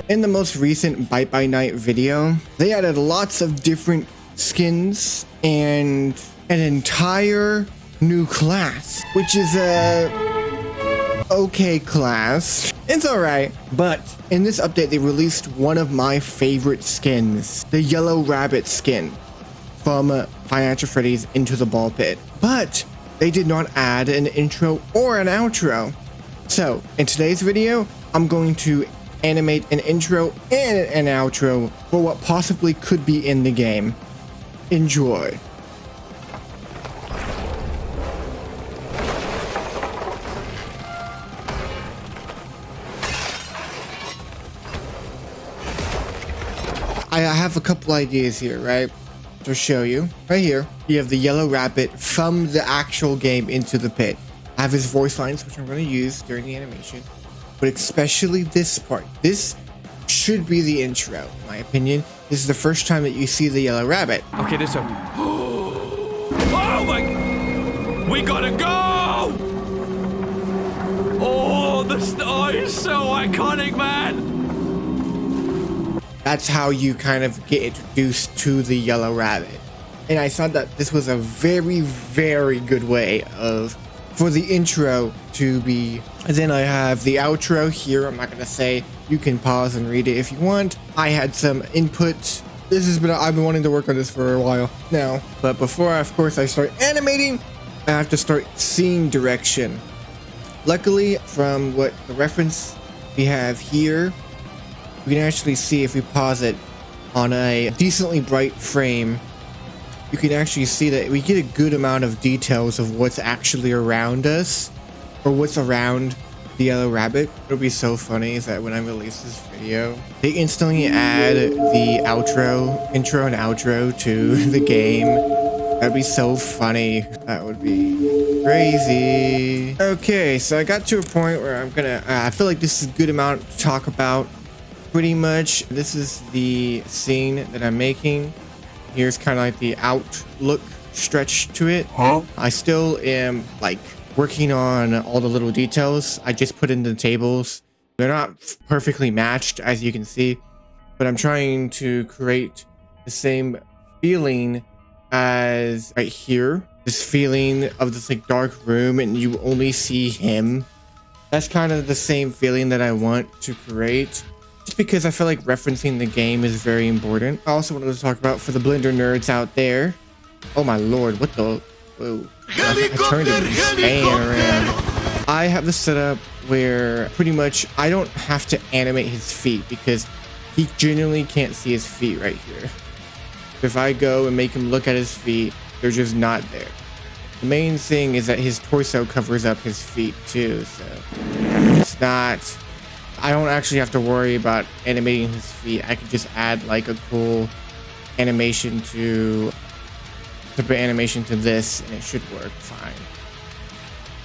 In the most recent Byte by Night video, they added lots of different skins and an entire new class, which is a okay class. It's alright, but in this update they released one of my favorite skins, the Yellow Rabbit skin from Five Nights at Freddy's Into the Ball Pit. But they did not add an intro or an outro. So in today's video, I'm going to animate an intro and an outro for what possibly could be in the game. Enjoy. I have a couple ideas here, right? To show you. Right here, you have the Yellow Rabbit from the actual game Into the Pit. I have his voice lines, which I'm going to use during the animation. But especially this part. This should be the intro, in my opinion. This is the first time that you see the Yellow Rabbit. Okay, this one. Oh my! We gotta go! Oh, this is so iconic, man! That's how you kind of get introduced to the Yellow Rabbit. And I thought that this was a very, very good way for the intro to be. And then I have the outro here. I'm not gonna say, you can pause and read it if you want. I had some input. I've been wanting to work on this for a while now. But before, of course, I start animating, I have to start seeing direction. Luckily, from what the reference we have here, we can actually see if we pause it on a decently bright frame. You can actually see that we get a good amount of details of what's actually around us, or what's around the Yellow Rabbit. It'll be so funny is that when I release this video, they instantly add the intro and outro to the game. That'd be so funny. That would be crazy. Okay, so I got to a point where I'm gonna, I feel like this is a good amount to talk about. Pretty much, this is the scene that I'm making. Here's kind of like the outlook stretch to it. I still am like working on all the little details. I just put in the tables. They're not perfectly matched, as you can see, but I'm trying to create the same feeling as right here. This feeling of this like dark room and you only see him. That's kind of the same feeling that I want to create. Just because I feel like referencing the game is very important. I also wanted to talk about for the Blender nerds out there. Oh my lord, what the? Whoa. I turned it and span around. I have this setup where pretty much I don't have to animate his feet because he genuinely can't see his feet right here. If I go and make him look at his feet, they're just not there. The main thing is that his torso covers up his feet too, so it's not. I don't actually have to worry about animating his feet. I could just add like a cool animation to put animation to this and it should work fine.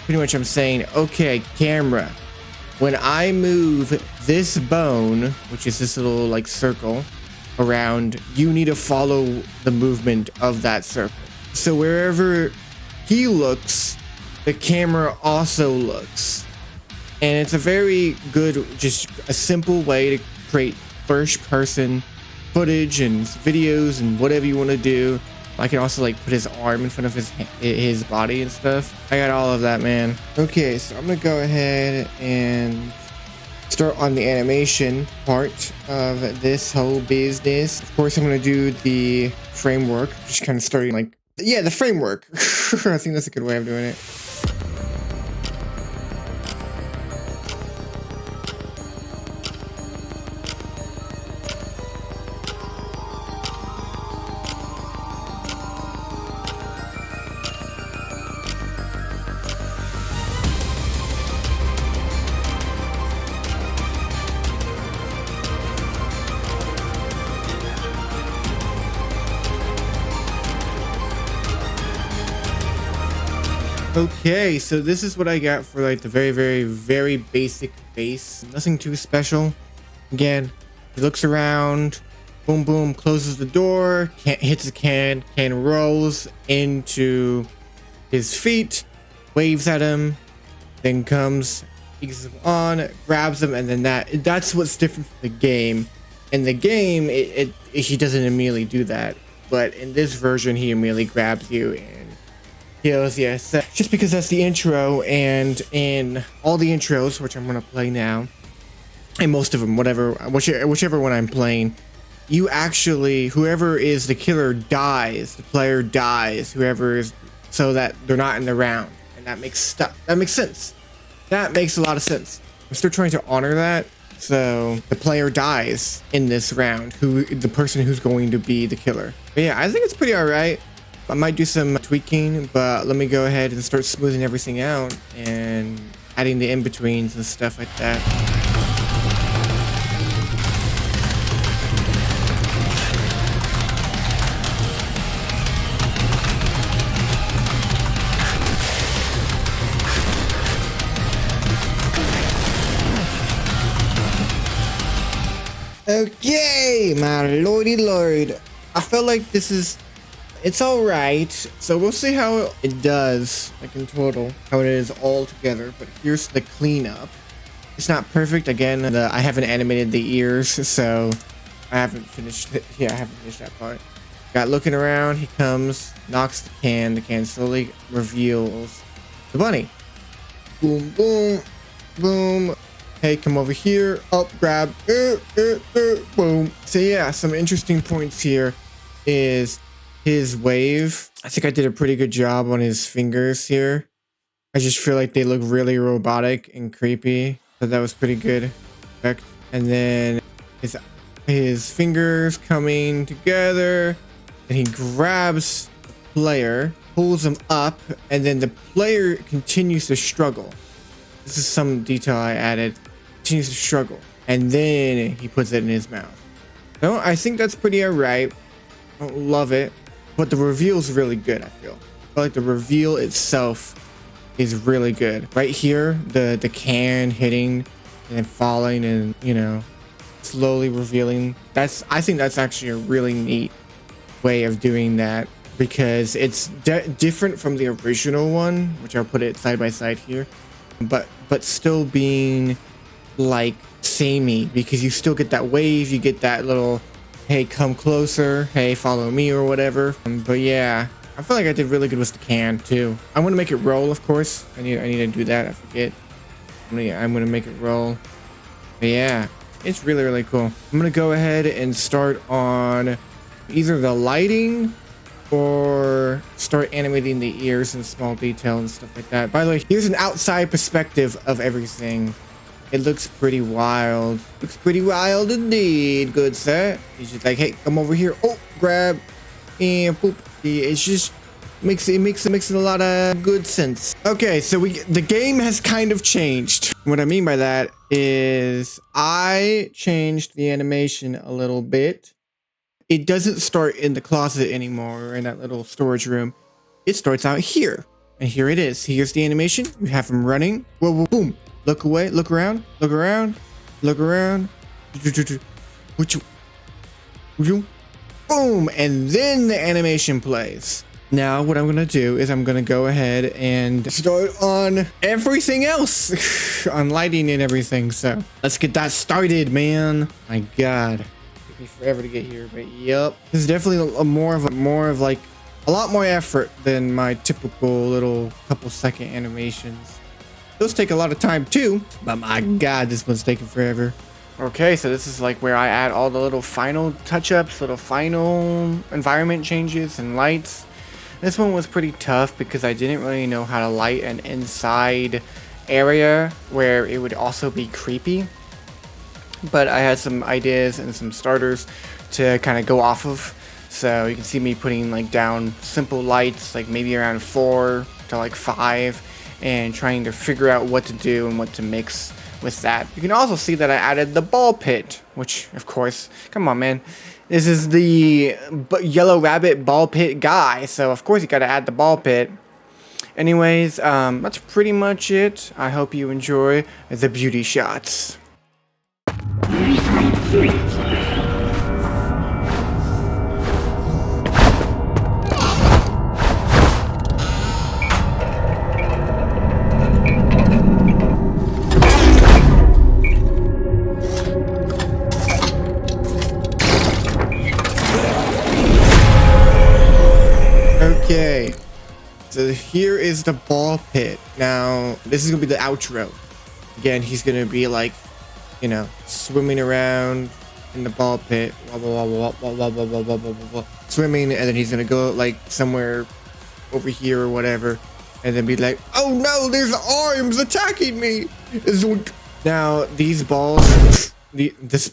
Pretty much I'm saying, okay, camera, when I move this bone, which is this little like circle around, you need to follow the movement of that circle. So wherever he looks, the camera also looks. And it's a very good, just a simple way to create first-person footage and videos and whatever you want to do. I can also like put his arm in front of his body and stuff. I got all of that, man. Okay, so I'm gonna go ahead and start on the animation part of this whole business. Of course, I'm gonna do the framework, just kind of starting like, yeah, the framework. I think that's a good way of doing it. Okay, so this is what I got for like the very, very, very basic base. Nothing too special. Again, he looks around, boom, boom, closes the door, hits the can rolls into his feet, waves at him, then comes He gets them on, grabs them, and then that's what's different from the game. In the game, he doesn't immediately do that, but in this version, he immediately grabs you and heals you. So just because that's the intro, and in all the intros, which I'm gonna play now, and most of them, whichever one I'm playing, you actually, whoever is the killer dies, the player dies, whoever is, so that they're not in the round, and that makes sense. That makes a lot of sense. I'm still trying to honor that. So the player dies in this round, the person who's going to be the killer. But yeah, I think it's pretty all right. I might do some tweaking, but let me go ahead and start smoothing everything out and adding the in-betweens and stuff like that. Okay, my lordy lord. I feel like it's all right. So we'll see how it does, like in total, how it is all together. But here's the cleanup. It's not perfect. Again, I haven't animated the ears, so I haven't finished it. Yeah, I haven't finished that part. Got looking around. He comes, knocks the can. The can slowly reveals the bunny. Boom, boom, boom. Hey, come over here. Up, grab. Boom. So yeah, some interesting points here is his wave. I think I did a pretty good job on his fingers here. I just feel like they look really robotic and creepy. So that was pretty good effect. And then his fingers coming together, and he grabs the player, pulls him up, and then the player continues to struggle. This is some detail I added. Continues to struggle, and then he puts it in his mouth. No, I think that's pretty alright. I don't love it, but the reveal is really good. I feel like the reveal itself is really good. Right here, the can hitting and then falling, and slowly revealing. I think that's actually a really neat way of doing that, because it's different from the original one, which I'll put it side by side here, but still being like samey, because you still get that wave, you get that little hey, come closer, hey, follow me, or whatever. But yeah, I feel like I did really good with the can too. I want to make it roll, of course. I need to do that. I forget. I'm gonna make it roll. But yeah, it's really cool. I'm gonna go ahead and start on either the lighting or start animating the ears and small detail and stuff like that. By the way, here's an outside perspective of everything. It looks pretty wild. Looks pretty wild indeed, good sir. He's just like, hey, come over here. Oh, grab and boop. It's just makes a lot of good sense. Okay, so the game has kind of changed. What I mean by that is I changed the animation a little bit. It doesn't start in the closet anymore, or in that little storage room. It starts out here, and here it is. Here's the animation. You have him running. Whoa, whoa, boom. Look away, look around, look around, look around. Boom, and then the animation plays. Now what I'm gonna do is I'm gonna go ahead and start on everything else, on lighting and everything. So let's get that started, man. My God, it took me forever to get here, but yep, this is definitely more of like a lot more effort than my typical little couple second animations. Those take a lot of time too, but my God, this one's taking forever. Okay, so this is like where I add all the little final touch-ups, little final environment changes and lights. This one was pretty tough because I didn't really know how to light an inside area where it would also be creepy. But I had some ideas and some starters to kind of go off of. So you can see me putting like down simple lights, like maybe around 4 to like 5. And trying to figure out what to do and what to mix with that. You can also see that I added the ball pit, which, of course, come on, man. This is the yellow rabbit ball pit guy, so of course you gotta add the ball pit. Anyways, that's pretty much it. I hope you enjoy the beauty shots. is the ball pit. Now, this is gonna be the outro. Again, he's gonna be like, you know, swimming around in the ball pit, swimming, and then he's gonna go like somewhere over here or whatever, and then be like, oh no, there's arms attacking me. Now these balls, this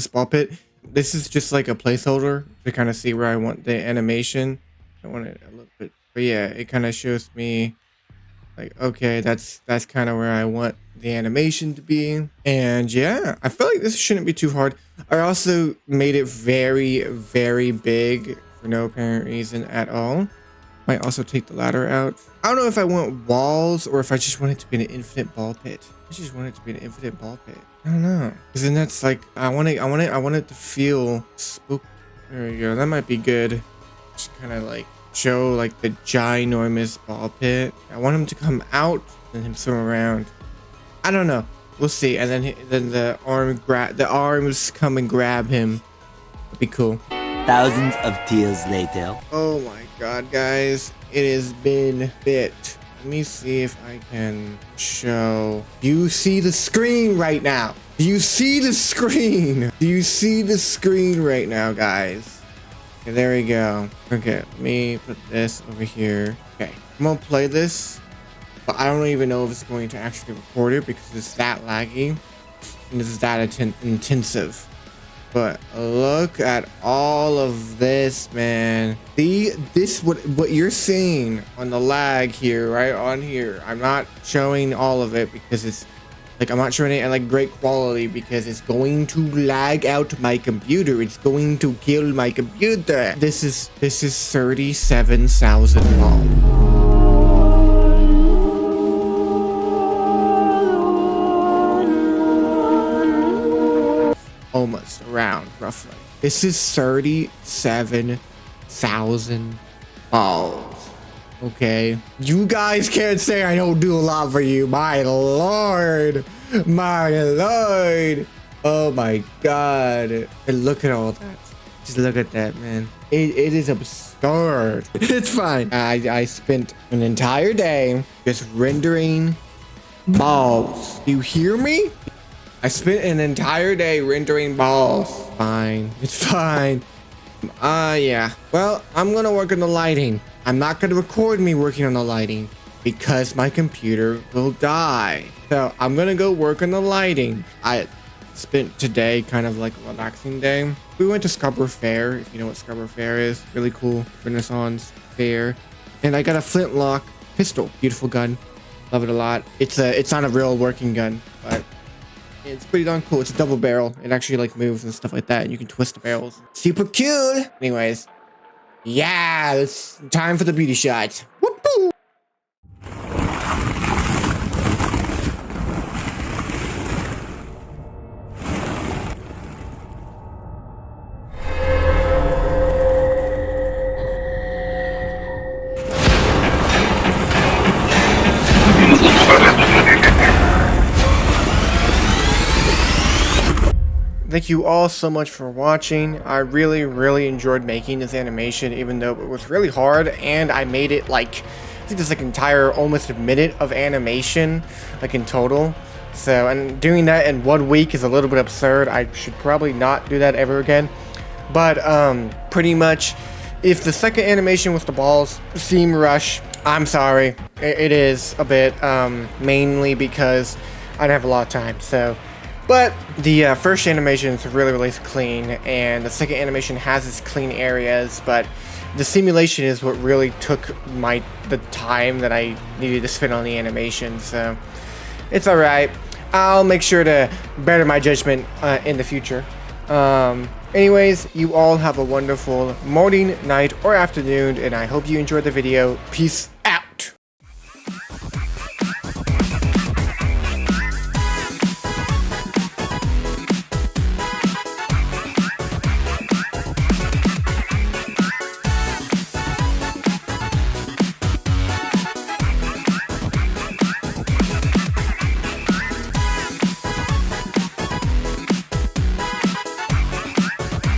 ball pit, this is just like a placeholder to kind of see where I want the animation. I want it a little bit, but yeah, it kind of shows me like, okay, that's kind of where I want the animation to be. And yeah, I feel like this shouldn't be too hard. I also made it very, very big for no apparent reason at all. Might also take the ladder out. I don't know if I want walls or if I just want it to be an infinite ball pit. I just want it to be an infinite ball pit. I don't know, because then that's like, I want it to feel spooky. There we go. That might be good. Just kind of like show like the ginormous ball pit. I want him to come out and him swim around. I don't know. We'll see. And then the arms come and grab him. It'd be cool. Thousands of tears later. Oh my god, guys, it has been a bit. Let me see if I can show. Do you see the screen right now? Do you see the screen? Do you see the screen right now, guys? Okay, there we go. Okay, let me put this over here. Okay, I'm gonna play this, but I don't even know if it's going to actually record it because it's that laggy and it's that intensive. But look at all of this, man. What you're seeing on the lag here, right on here. I'm not showing all of it because it's like, I'm not showing it at like great quality because it's going to lag out my computer. It's going to kill my computer. This is 37,000 balls. Almost around roughly. This is 37,000 balls. Okay, you guys can't say I don't do a lot for you. My lord, my lord. Oh my god. And look at all that. Just look at that, man. It is absurd. It's fine. I spent an entire day just rendering balls. You hear me? I spent an entire day rendering balls. Fine. It's fine. Yeah. Well, I'm gonna work on the lighting. I'm not gonna record me working on the lighting because my computer will die. So I'm gonna go work on the lighting. I spent today kind of like a relaxing day. We went to Scarborough Fair, if you know what Scarborough Fair is. Really cool Renaissance fair. And I got a flintlock pistol. Beautiful gun. Love it a lot. It's not a real working gun, but it's pretty darn cool. It's a double barrel. It actually like moves and stuff like that. And you can twist the barrels. Super cool. Anyways. Yeah, it's time for the beauty shot. Whoop-hoo. Thank you all so much for watching. I really enjoyed making this animation, even though it was really hard, and I made it like, I think there's like an entire almost a minute of animation, like in total. So, and doing that in 1 week is a little bit absurd. I should probably not do that ever again. But pretty much, if the second animation was the balls seam rush, I'm sorry. It is a bit, mainly because I don't have a lot of time, so. But the first animation is really clean, and the second animation has its clean areas, but the simulation is what really took the time that I needed to spend on the animation, so it's alright. I'll make sure to better my judgment in the future. Anyways, you all have a wonderful morning, night, or afternoon, and I hope you enjoyed the video. Peace